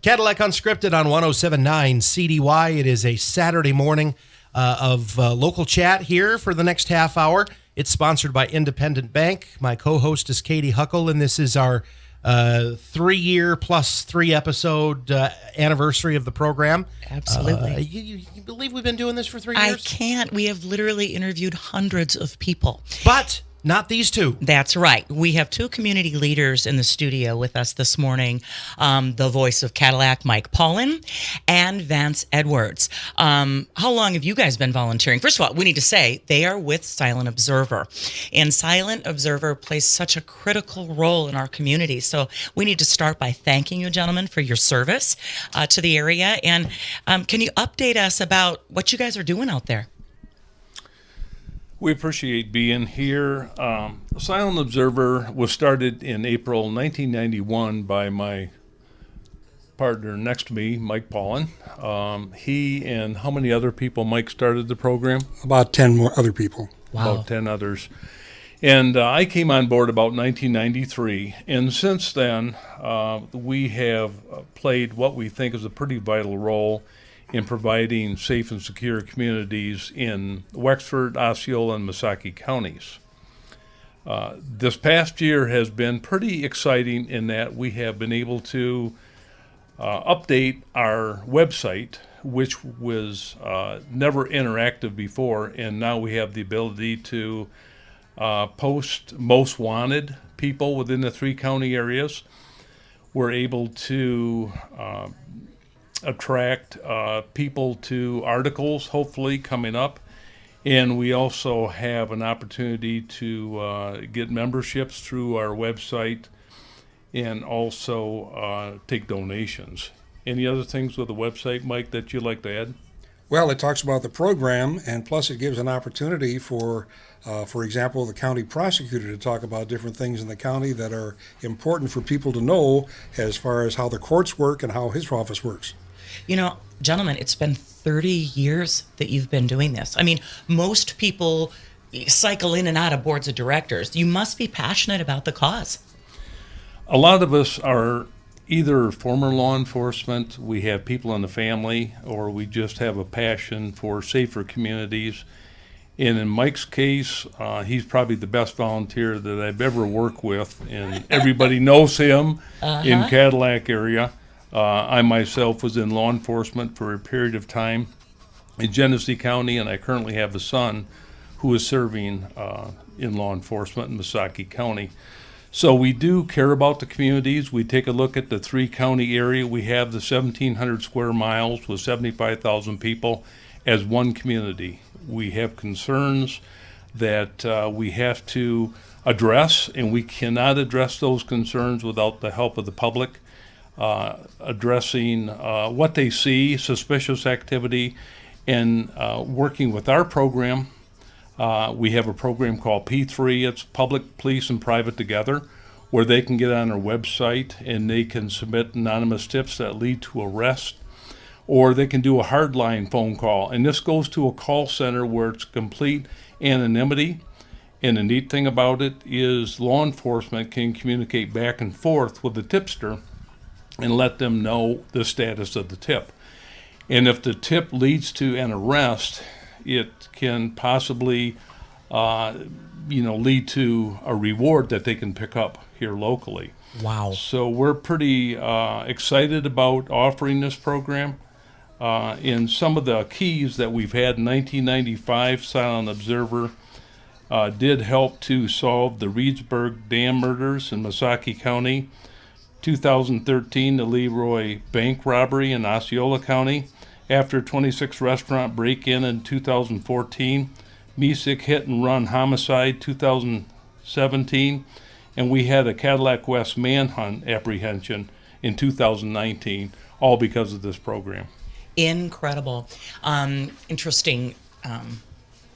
Cadillac Unscripted on 107.9 CDY. It is a Saturday morning of local chat here for the next half hour. It's sponsored by Independent Bank. My co-host is Katie Huckle, and this is our 3-year plus 3-episode anniversary of the program. Absolutely. You believe we've been doing this for 3 years? I can't. We have literally interviewed hundreds of people. But not these two. That's right. We have two community leaders in the studio with us this morning. The voice of Cadillac, Mike Paulin, and Vance Edwards. How long have you guys been volunteering? First of all, we need to say they are with Silent Observer. And Silent Observer plays such a critical role in our community. So we need to start by thanking you, gentlemen, for your service to the area. And can you update us about what you guys are doing out there? We appreciate being here. Silent Observer was started in April 1991 by my partner next to me, Mike Paulin. He and how many other people, Mike, started the program? About 10 more other people. Wow. About 10 others. And I came on board about 1993. And since then, we have played what we think is a pretty vital role in providing safe and secure communities in Wexford, Osceola, and Missaukee counties. This past year has been pretty exciting in that we have been able to update our website, which was never interactive before, and now we have the ability to post most wanted people within the 3 county areas. We're able to attract people to articles, hopefully, coming up. And we also have an opportunity to get memberships through our website and also take donations. Any other things with the website, Mike, that you'd like to add? Well, it talks about the program, and plus it gives an opportunity for example, the county prosecutor to talk about different things in the county that are important for people to know as far as how the courts work and how his office works. You know, gentlemen, it's been 30 years that you've been doing this. I mean, most people cycle in and out of boards of directors. You must be passionate about the cause. A lot of us are either former law enforcement, we have people in the family, or we just have a passion for safer communities. And in Mike's case, he's probably the best volunteer that I've ever worked with, and everybody knows him in Cadillac area. I myself was in law enforcement for a period of time in Genesee County, and I currently have a son who is serving in law enforcement in Missaukee County. So we do care about the communities. We take a look at the 3 county area. We have the 1,700 square miles with 75,000 people as one community. We have concerns that we have to address, and we cannot address those concerns without the help of the public. Addressing what they see, suspicious activity, and working with our program. We have a program called P3. It's public, police, and private together, where they can get on our website and they can submit anonymous tips that lead to arrest, or they can do a hardline phone call. And this goes to a call center where it's complete anonymity. And the neat thing about it is law enforcement can communicate back and forth with the tipster and let them know the status of the tip. And if the tip leads to an arrest, it can possibly lead to a reward that they can pick up here locally. Wow. So we're pretty excited about offering this program. In some of the keys that we've had in 1995, Silent Observer did help to solve the Reedsburg Dam murders in Missaukee County. 2013, the Leroy Bank robbery in Osceola County. After a 26 restaurant break-in in 2014, Mesick hit and run homicide 2017, and we had a Cadillac West manhunt apprehension in 2019, all because of this program. Incredible. Interesting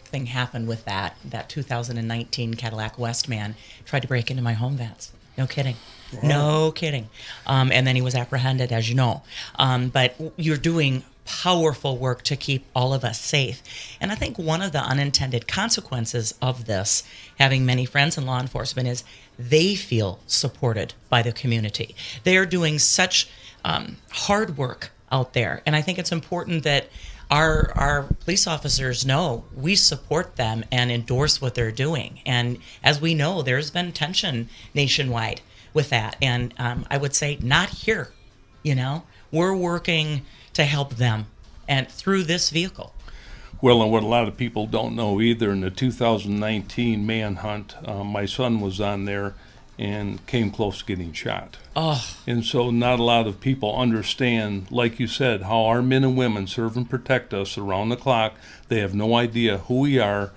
thing happened with that 2019 Cadillac West man tried to break into my home, Vance. No kidding. Wow. No kidding. And then he was apprehended, as you know. But you're doing powerful work to keep all of us safe. And I think one of the unintended consequences of this, having many friends in law enforcement, is they feel supported by the community. They are doing such hard work out there. And I think it's important that our police officers know we support them and endorse what they're doing. And as we know, there's been tension nationwide with that. And I would say not here, we're working to help them and through this vehicle. Well, and what a lot of people don't know either, in the 2019 manhunt, my son was on there and came close to getting shot. Oh, And so not a lot of people understand, like you said, how our men and women serve and protect us around the clock. They have no idea who we are,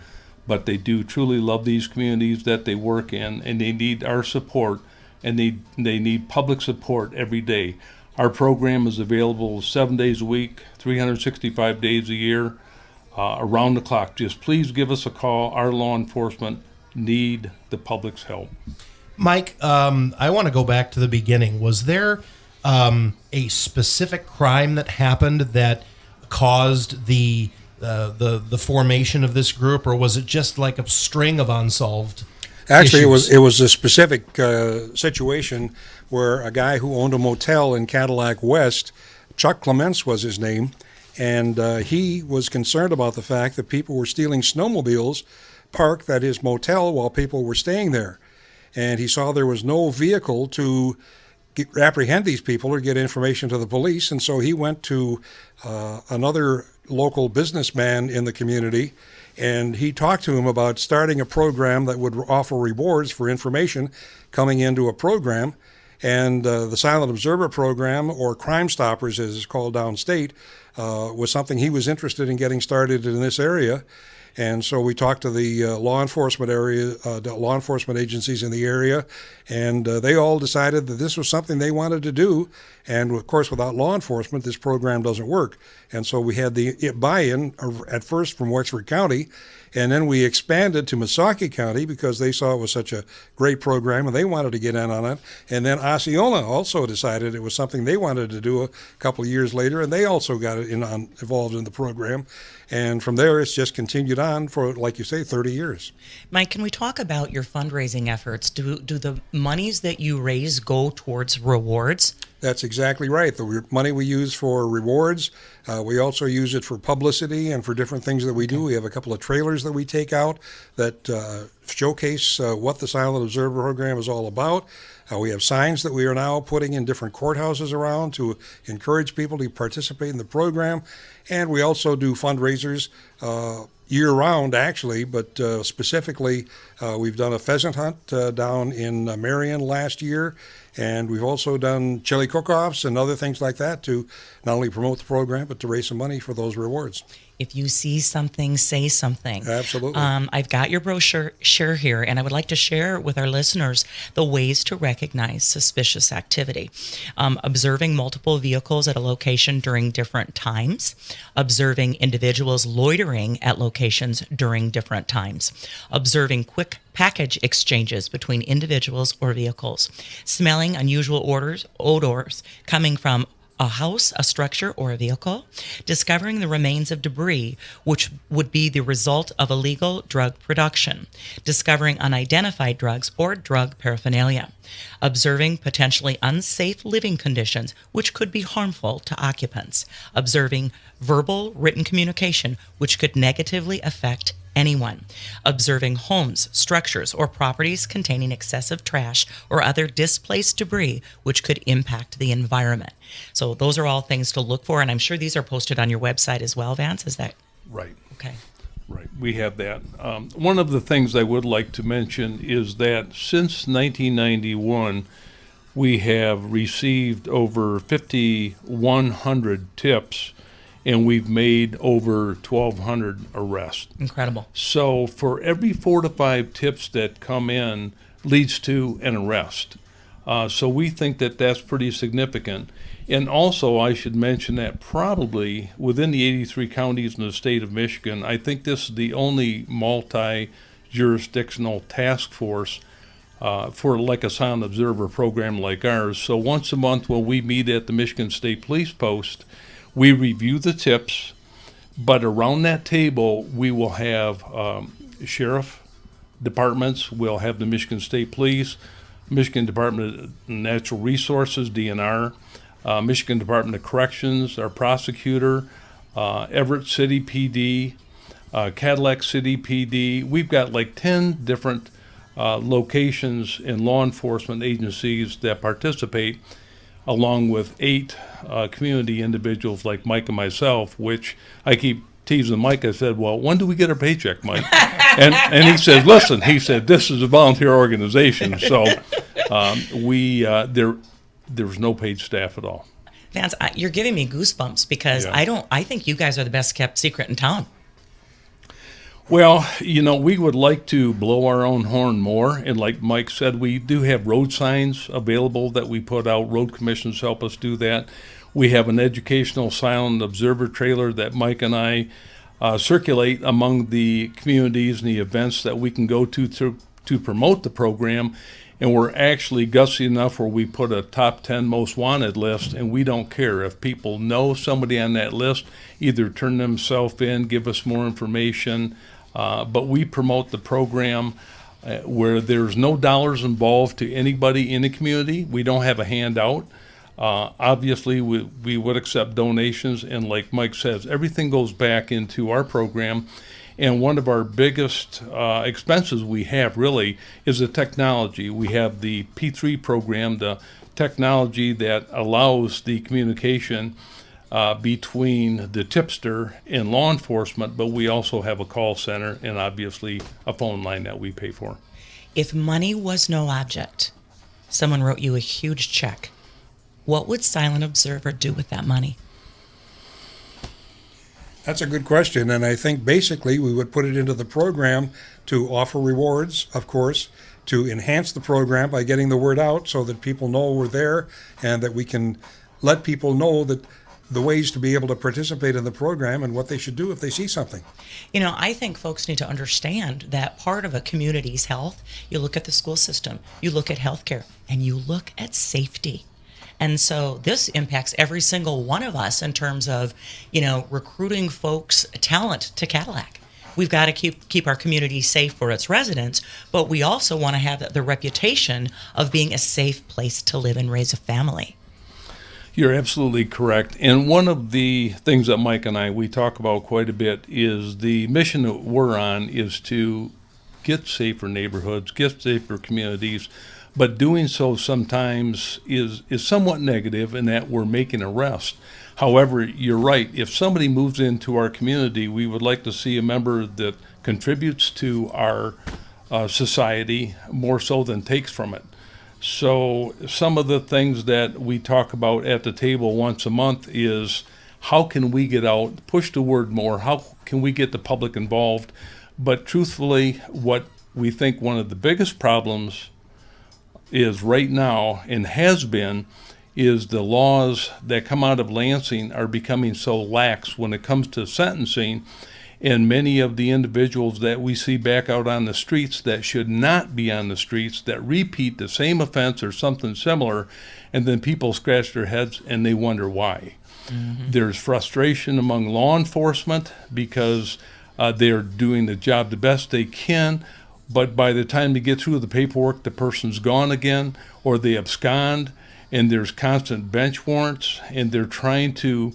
but they do truly love these communities that they work in, and they need our support, and they need public support every day. Our program is available 7 days a week, 365 days a year, around the clock. Just please give us a call. Our law enforcement need the public's help. Mike, I want to go back to the beginning. Was there a specific crime that happened that caused the formation of this group, or was it just like a string of unsolved Actually, issues? it was a specific situation where a guy who owned a motel in Cadillac West, Chuck Clements was his name, and he was concerned about the fact that people were stealing snowmobiles parked at his motel while people were staying there. And he saw there was no vehicle to apprehend these people or get information to the police. And so he went to another local businessman in the community, and he talked to him about starting a program that would offer rewards for information coming into a program. And the Silent Observer program, or Crime Stoppers as it's called downstate, was something he was interested in getting started in this area. And so we talked to the law enforcement agencies in the area, and they all decided that this was something they wanted to do. And of course, without law enforcement, this program doesn't work. And so we had the buy-in at first from Wexford County, and then we expanded to Missaukee County because they saw it was such a great program and they wanted to get in on it. And then Osceola also decided it was something they wanted to do a couple of years later, and they also got involved in the program. And from there, it's just continued on for, like you say, 30 years. Mike, can we talk about your fundraising efforts? Do the monies that you raise go towards rewards? That's exactly right. The money we use for rewards, we also use it for publicity and for different things that we do. We have a couple of trailers that we take out that showcase what the Silent Observer program is all about. We have signs that we are now putting in different courthouses around to encourage people to participate in the program. And we also do fundraisers year-round, actually, but specifically we've done a pheasant hunt down in Marion last year, and we've also done chili cook-offs and other things like that to not only promote the program, but to raise some money for those rewards. If you see something, say something. Absolutely. I've got your brochure here, and I would like to share with our listeners the ways to recognize suspicious activity. Observing multiple vehicles at a location during different times. Observing individuals loitering at locations during different times. Observing quick package exchanges between individuals or vehicles. Smelling unusual odors coming from a house, a structure, or a vehicle, discovering the remains of debris, which would be the result of illegal drug production, discovering unidentified drugs or drug paraphernalia, observing potentially unsafe living conditions, which could be harmful to occupants, observing verbal, written communication, which could negatively affect anyone, observing homes, structures, or properties containing excessive trash or other displaced debris which could impact the environment. So those are all things to look for, and I'm sure these are posted on your website as well, Vance. Is that Right. okay? Right, we have that. One of the things I would like to mention is that since 1991, we have received over 5,100 tips, and we've made over 1,200 arrests. Incredible. So for every 4 to 5 tips that come in leads to an arrest. So we think that that's pretty significant. And also, I should mention that probably within the 83 counties in the state of Michigan, I think this is the only multi-jurisdictional task force for like a Silent Observer program like ours. So once a month when we meet at the Michigan State Police Post, we review the tips, but around that table we will have sheriff departments, we'll have the Michigan State Police, Michigan Department of Natural Resources, DNR, Michigan Department of Corrections, our prosecutor, Everett City PD, Cadillac City PD. We've got like 10 different locations in law enforcement agencies that participate, along with 8 community individuals like Mike and myself, which I keep teasing Mike. I said, well, when do we get our paycheck, Mike? and he said, listen, he said, this is a volunteer organization. So there's no paid staff at all. Vance, you're giving me goosebumps because Yeah. I think you guys are the best kept secret in town. Well, we would like to blow our own horn more. And like Mike said, we do have road signs available that we put out. Road commissions help us do that. We have an educational silent observer trailer that Mike and I circulate among the communities and the events that we can go to promote the program. And we're actually gutsy enough where we put a top 10 most wanted list, and we don't care. If people know somebody on that list, either turn themselves in, give us more information. But we promote the program where there's no dollars involved to anybody in the community. We don't have a handout. Obviously, we would accept donations, and like Mike says, everything goes back into our program. And one of our biggest expenses we have really is the technology. We have the P3 program, the technology that allows the communication between the tipster and law enforcement, but we also have a call center and obviously a phone line that we pay for. If money was no object, someone wrote you a huge check, what would Silent Observer do with that money? That's a good question, and I think basically we would put it into the program to offer rewards, of course, to enhance the program by getting the word out so that people know we're there and that we can let people know that the ways to be able to participate in the program and what they should do if they see something. I think folks need to understand that part of a community's health, you look at the school system, you look at healthcare, and you look at safety. And so this impacts every single one of us in terms of, recruiting folks' talent to Cadillac. We've got to keep our community safe for its residents, but we also want to have the reputation of being a safe place to live and raise a family. You're absolutely correct. And one of the things that Mike and we talk about quite a bit is the mission that we're on is to get safer neighborhoods, get safer communities. But doing so sometimes is somewhat negative in that we're making arrests. However, you're right. If somebody moves into our community, we would like to see a member that contributes to our society more so than takes from it. So some of the things that we talk about at the table once a month is how can we get out, push the word more, how can we get the public involved. But truthfully, what we think one of the biggest problems is right now and has been is the laws that come out of Lansing are becoming so lax when it comes to sentencing, and many of the individuals that we see back out on the streets that should not be on the streets that repeat the same offense or something similar, and then people scratch their heads and they wonder why. Mm-hmm. There's frustration among law enforcement because they're doing the job the best they can, but by the time they get through the paperwork, the person's gone again, or they abscond, and there's constant bench warrants, and they're trying to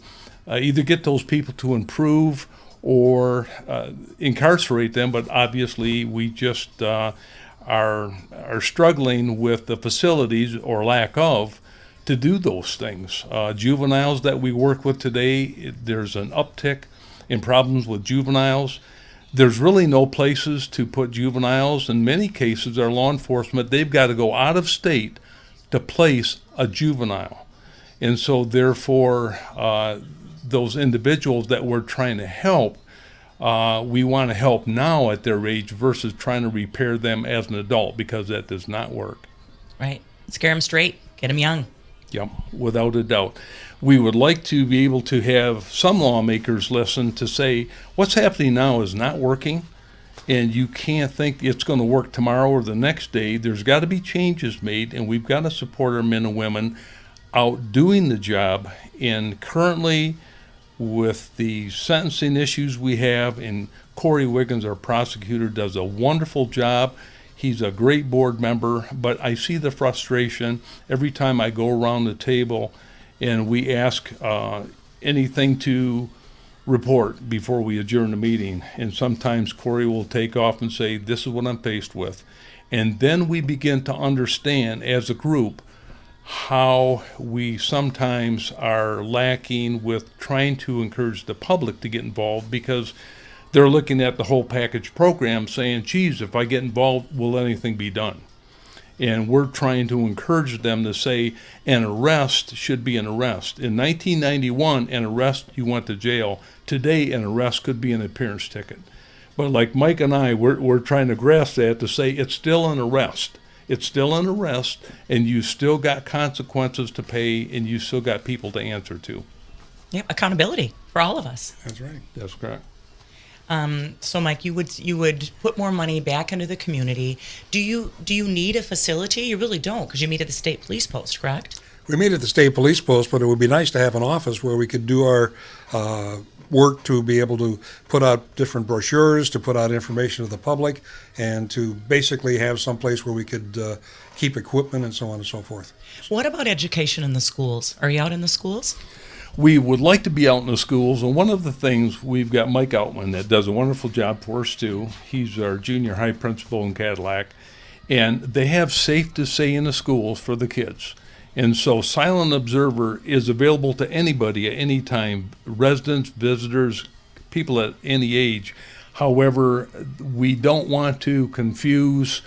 either get those people to improve or incarcerate them. But obviously, we just are struggling with the facilities or lack of to do those things. Juveniles that we work with today, there's an uptick in problems with juveniles. There's really no places to put juveniles. In many cases, our law enforcement, they've got to go out of state to place a juvenile. And so therefore, those individuals that we're trying to help, we want to help now at their age versus trying to repair them as an adult, because that does not work. Right. Scare them straight, get them young. Yep, without a doubt. We would like to be able to have some lawmakers listen to say, what's happening now is not working, and you can't think it's going to work tomorrow or the next day. There's got to be changes made, and we've got to support our men and women out doing the job. And currently, with the sentencing issues we have, and Corey Wiggins, our prosecutor, does a wonderful job. He's a great board member, but I see the frustration every time I go around the table and we ask anything to report before we adjourn the meeting. And sometimes Corey will take off and say, this is what I'm faced with. And then we begin to understand as a group how we sometimes are lacking with trying to encourage the public to get involved, because they're looking at the whole package program saying, geez, if I get involved, will anything be done? And we're trying to encourage them to say an arrest should be an arrest. In 1991, an arrest, you went to jail. Today, an arrest could be an appearance ticket. But like Mike and I, we're trying to grasp that to say it's still an arrest. It's still an arrest, and you still got consequences to pay, and you still got people to answer to. Yep, accountability for all of us. That's right. That's correct. So, Mike, you would put more money back into the community. Do you need a facility? You really don't, because you meet at the state police post, correct? We meet at the state police post, but it would be nice to have an office where we could do our work, to be able to put out different brochures, to put out information to the public, and to basically have some place where we could keep equipment and so on and so forth. What about education in the schools? Are you out in the schools? We would like to be out in the schools, and one of the things, we've got Mike Outman that does a wonderful job for us too. He's our junior high principal in Cadillac, and they have Safe to Say in the schools for the kids. And so Silent Observer is available to anybody at any time, residents, visitors, people at any age. However, we don't want to confuse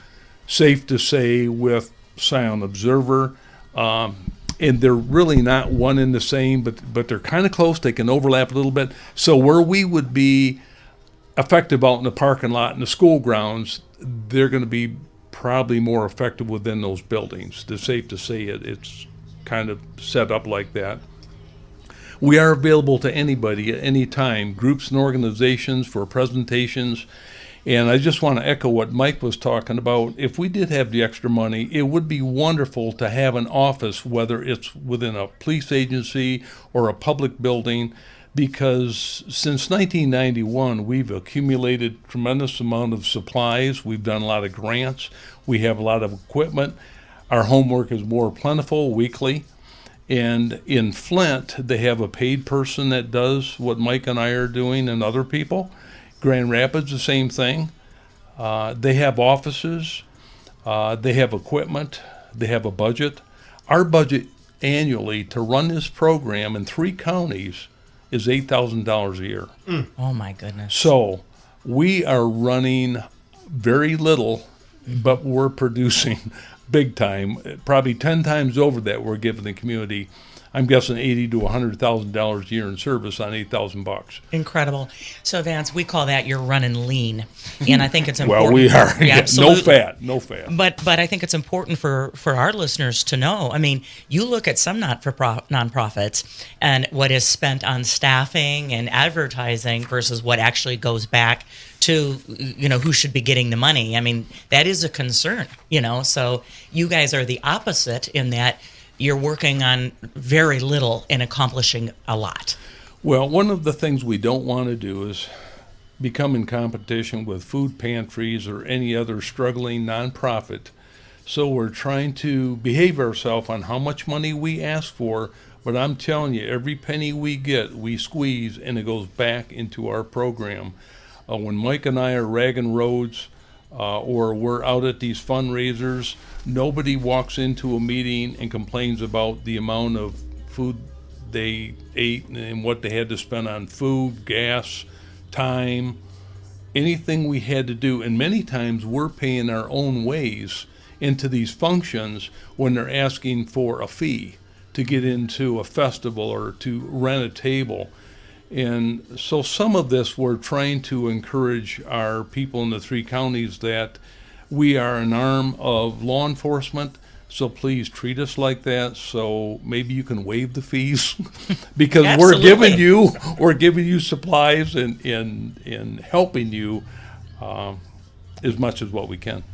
Safe to Say with Silent Observer. And they're really not one and the same, but they're kind of close. They can overlap a little bit. So where we would be effective out in the parking lot and the school grounds, they're going to be probably more effective within those buildings. It's safe to say it's kind of set up like that. We are available to anybody at any time, groups and organizations for presentations. And I just want to echo what Mike was talking about. If we did have the extra money, it would be wonderful to have an office, whether it's within a police agency or a public building, because since 1991, we've accumulated tremendous amount of supplies. We've done a lot of grants. We have a lot of equipment. Our homework is more plentiful weekly. And in Flint, they have a paid person that does what Mike and I are doing and other people. Grand Rapids, the same thing. They have offices, they have equipment, they have a budget. Our budget annually to run this program in 3 counties is $8,000 a year. Oh, my goodness. So we are running very little, but we're producing big time, probably 10 times over that we're giving the community. I'm guessing $80,000 to $100,000 a year in service on $8,000. Incredible. So, Vance, we call that you're running lean, and I think it's important. Well, we are. Yeah, absolutely. No fat. But I think it's important for our listeners to know. I mean, you look at some nonprofits and what is spent on staffing and advertising versus what actually goes back to, who should be getting the money. I mean, that is a concern, So you guys are the opposite in that you're working on very little and accomplishing a lot. Well, one of the things we don't want to do is become in competition with food pantries or any other struggling nonprofit. So we're trying to behave ourselves on how much money we ask for, but I'm telling you, every penny we get, we squeeze, and it goes back into our program. When Mike and I are ragging roads, or we're out at these fundraisers, nobody walks into a meeting and complains about the amount of food they ate and what they had to spend on food, gas, time, anything we had to do. And many times we're paying our own ways into these functions when they're asking for a fee to get into a festival or to rent a table. And so some of this, we're trying to encourage our people in the 3 counties that we are an arm of law enforcement, so please treat us like that. So maybe you can waive the fees because we're giving you supplies and helping you as much as what we can.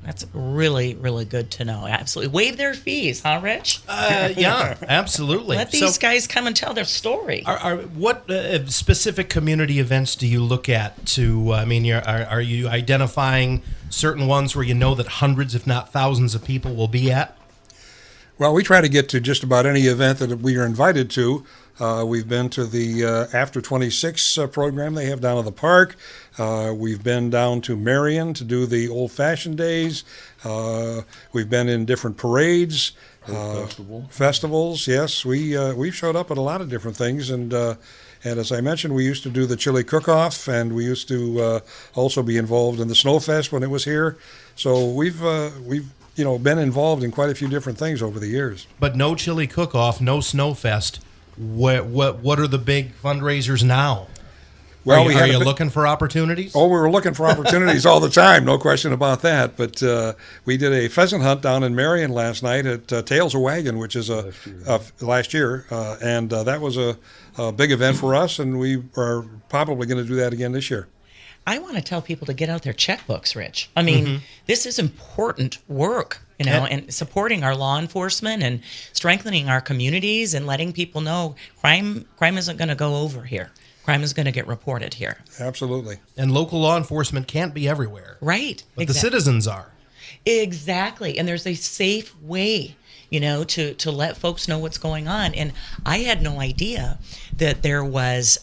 That's really, really good to know. Absolutely. Waive their fees, huh, Rich? Yeah, absolutely. Let these guys come and tell their story. What specific community events do you look at to, are you identifying certain ones where you know that hundreds, if not thousands of people will be at? Well, we try to get to just about any event that we are invited to. We've been to the After 26 program they have down at the park. We've been down to Marion to do the old-fashioned days. We've been in different parades. Festivals, yes. We've showed up at a lot of different things, and as I mentioned, we used to do the chili cook-off, and we used to also be involved in the Snowfest when it was here. So we've been involved in quite a few different things over the years. But no chili cook-off, no Snowfest. What are the big fundraisers now? Well, are you looking for opportunities? Oh, we were looking for opportunities all the time, no question about that. But we did a pheasant hunt down in Marion last night at Tails of Wagon, which is last year, and that was a big event for us, and we are probably going to do that again this year. I want to tell people to get out their checkbooks, Rich. I mean, this is important work, and supporting our law enforcement and strengthening our communities and letting people know crime isn't going to go over here. Crime is going to get reported here. Absolutely. And local law enforcement can't be everywhere. Right. But the citizens are. Exactly. And there's a safe way, to let folks know what's going on. And I had no idea that there was,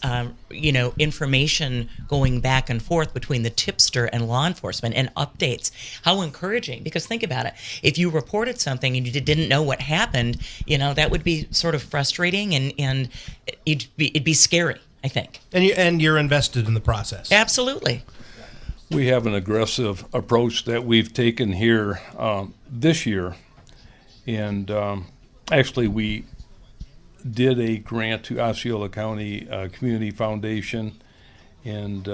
information going back and forth between the tipster and law enforcement and updates. How encouraging. Because think about it. If you reported something and you didn't know what happened, that would be sort of frustrating and it'd be scary, I think. And you're invested in the process. Absolutely. We have an aggressive approach that we've taken here this year. And actually, we did a grant to Osceola County Community Foundation, and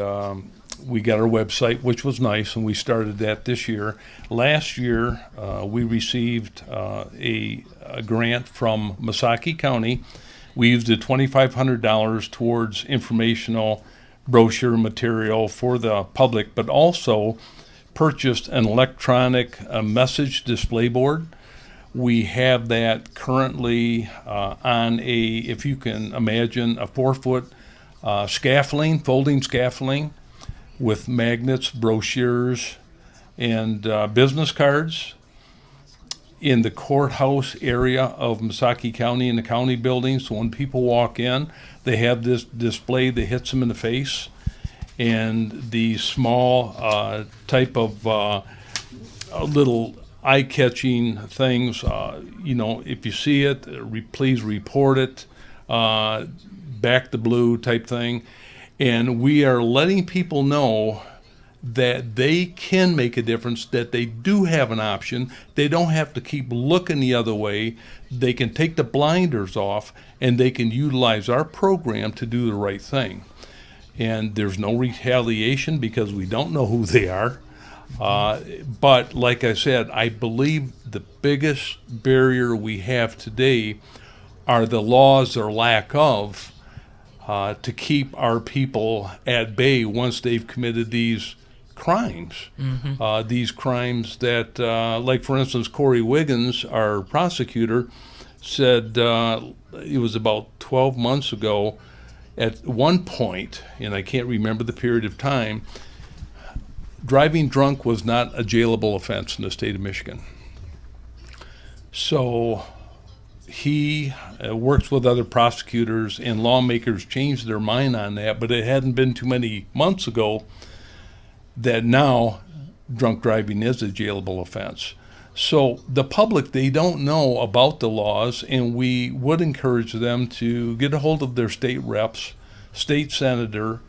we got our website, which was nice, and we started that this year. Last year, we received a grant from Missaukee County. We used the $2,500 towards informational brochure material for the public, but also purchased an electronic message display board. We have that currently on if you can imagine, a 4-foot scaffolding, folding scaffolding with magnets, brochures, and business cards in the courthouse area of Missaukee County in the county building. So when people walk in, they have this display that hits them in the face. And the small type of little eye-catching things, if you see it, please report it, back the blue type thing. And we are letting people know that they can make a difference, that they do have an option. They don't have to keep looking the other way. They can take the blinders off, and they can utilize our program to do the right thing. And there's no retaliation because we don't know who they are. But like I said, I believe the biggest barrier we have today are the laws or lack of to keep our people at bay once they've committed these crimes. These crimes that, like for instance, Corey Wiggins, our prosecutor, said it was about 12 months ago, at one point, and I can't remember the period of time, driving drunk was not a jailable offense in the state of Michigan. So he works with other prosecutors, and lawmakers changed their mind on that, but it hadn't been too many months ago that now drunk driving is a jailable offense. So the public, they don't know about the laws, and we would encourage them to get a hold of their state reps, state senator,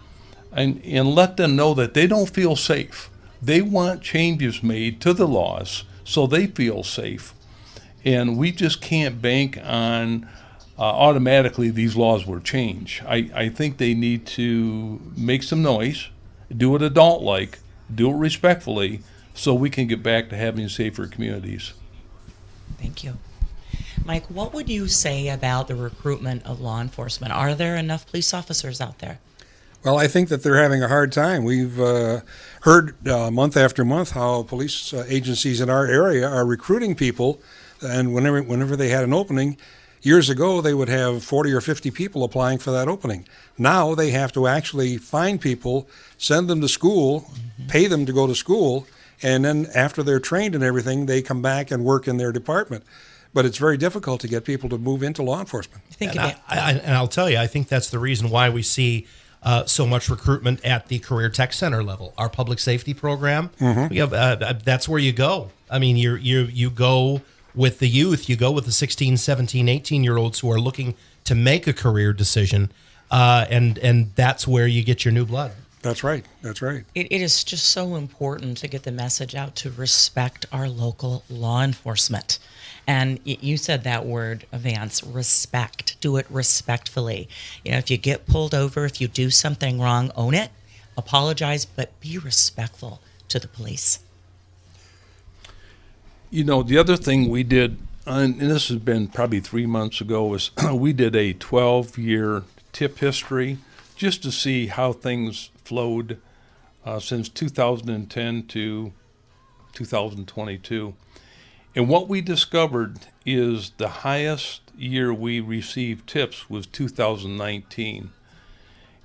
and let them know that they don't feel safe. They want changes made to the laws so they feel safe. And we just can't bank on automatically these laws will change. I think they need to make some noise, do it adult-like, do it respectfully, so we can get back to having safer communities. Thank you. Mike, what would you say about the recruitment of law enforcement? Are there enough police officers out there? Well, I think that they're having a hard time. We've heard month after month how police agencies in our area are recruiting people, and whenever they had an opening, years ago they would have 40 or 50 people applying for that opening. Now they have to actually find people, send them to school, pay them to go to school, and then after they're trained and everything, they come back and work in their department. but it's very difficult to get people to move into law enforcement. Think And, I'll tell you, I think that's the reason why we see so much recruitment at the Career Tech Center level. Our public safety program, we have, that's where you go. I mean, you go with the youth, you go with the 16, 17, 18-year-olds who are looking to make a career decision, and that's where you get your new blood. That's right. That's right. It is just so important to get the message out to respect our local law enforcement. And you said that word, Vance, respect. Do it respectfully. If you get pulled over, if you do something wrong, own it, apologize, but be respectful to the police. The other thing we did, and this has been probably 3 months ago, was we did a 12-year tip history just to see how things flowed since 2010 to 2022. And what we discovered is the highest year we received tips was 2019.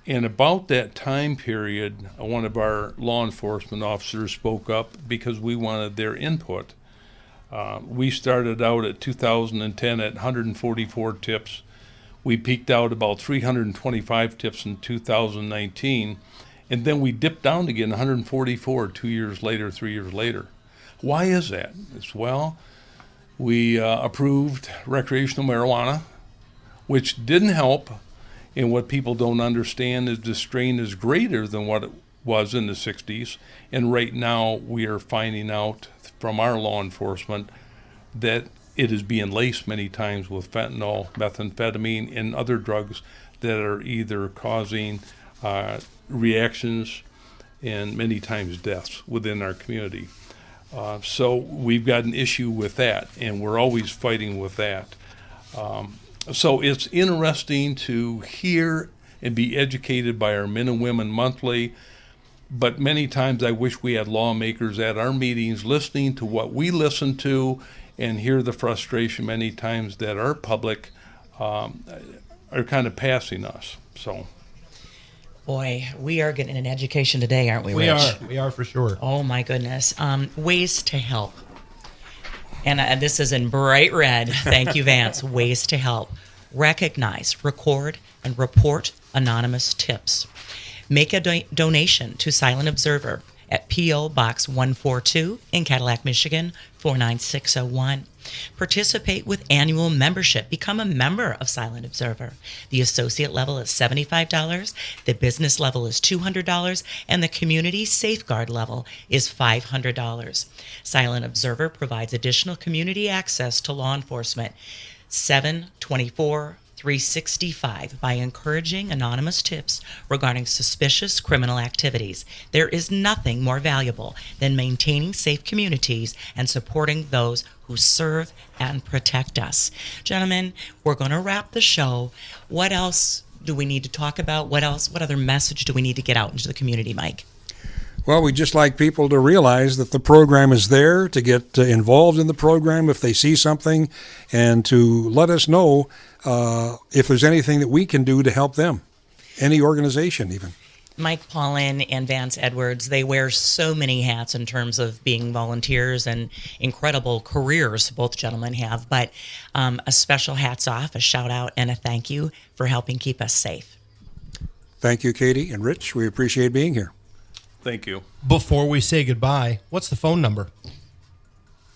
And about that time period, one of our law enforcement officers spoke up because we wanted their input. We started out at 2010 at 144 tips. We peaked out about 325 tips in 2019. And then we dipped down again 144 2 years later, 3 years later. Why is that? We approved recreational marijuana, which didn't help. And what people don't understand is the strain is greater than what it was in the 60s. And right now we are finding out from our law enforcement that it is being laced many times with fentanyl, methamphetamine, and other drugs that are either causing reactions and many times deaths within our community. So we've got an issue with that, and we're always fighting with that. So it's interesting to hear and be educated by our men and women monthly, but many times I wish we had lawmakers at our meetings listening to what we listen to and hear the frustration many times that our public are kind of passing us. So. Boy, we are getting an education today, aren't we, Rich? We are for sure. Oh, my goodness. Ways to help. And this is in bright red. Thank you, Vance. Ways to help. Recognize, record, and report anonymous tips. Make a donation to Silent Observer at P.O. Box 142 in Cadillac, Michigan, 49601. Participate with annual membership. Become a member of Silent Observer. The associate level is $75, the business level is $200, and the community safeguard level is $500. Silent Observer provides additional community access to law enforcement 7/24/365 by encouraging anonymous tips regarding suspicious criminal activities. There is nothing more valuable than maintaining safe communities and supporting those who serve and protect us. Gentlemen, we're going to wrap the show. What else do we need to talk about? What other message do we need to get out into the community, Mike? Well, we'd just like people to realize that the program is there, to get involved in the program if they see something, and to let us know if there's anything that we can do to help them, any organization even. Mike Paulin and Vance Edwards, they wear so many hats in terms of being volunteers and incredible careers both gentlemen have, but a special hats off, a shout out, and a thank you for helping keep us safe. Thank you, Katie and Rich. We appreciate being here. Thank you. Before we say goodbye, what's the phone number?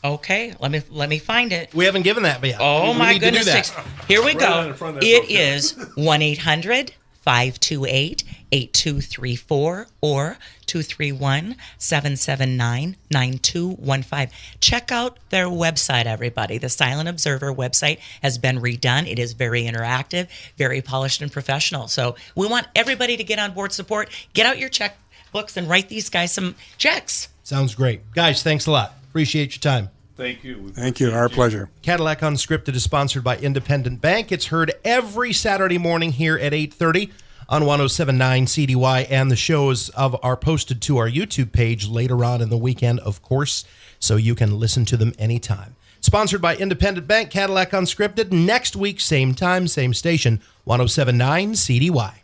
Okay, let me find it. We haven't given that yet. Oh, my goodness sakes. Here we go. It is 1-800-528-8234 or 231-779-9215. Check out their website, everybody. The Silent Observer website has been redone. It is very interactive, very polished and professional. So we want everybody to get on board support. Get out your checkbooks and write these guys some checks. Sounds great. Guys, thanks a lot. Appreciate your time. Thank you. Thank you. Our pleasure. Cadillac Unscripted is sponsored by Independent Bank. It's heard every Saturday morning here at 8:30 on 107.9 CDY, and the shows are posted to our YouTube page later on in the weekend, of course, so you can listen to them anytime. Sponsored by Independent Bank, Cadillac Unscripted. Next week, same time, same station, 107.9 CDY.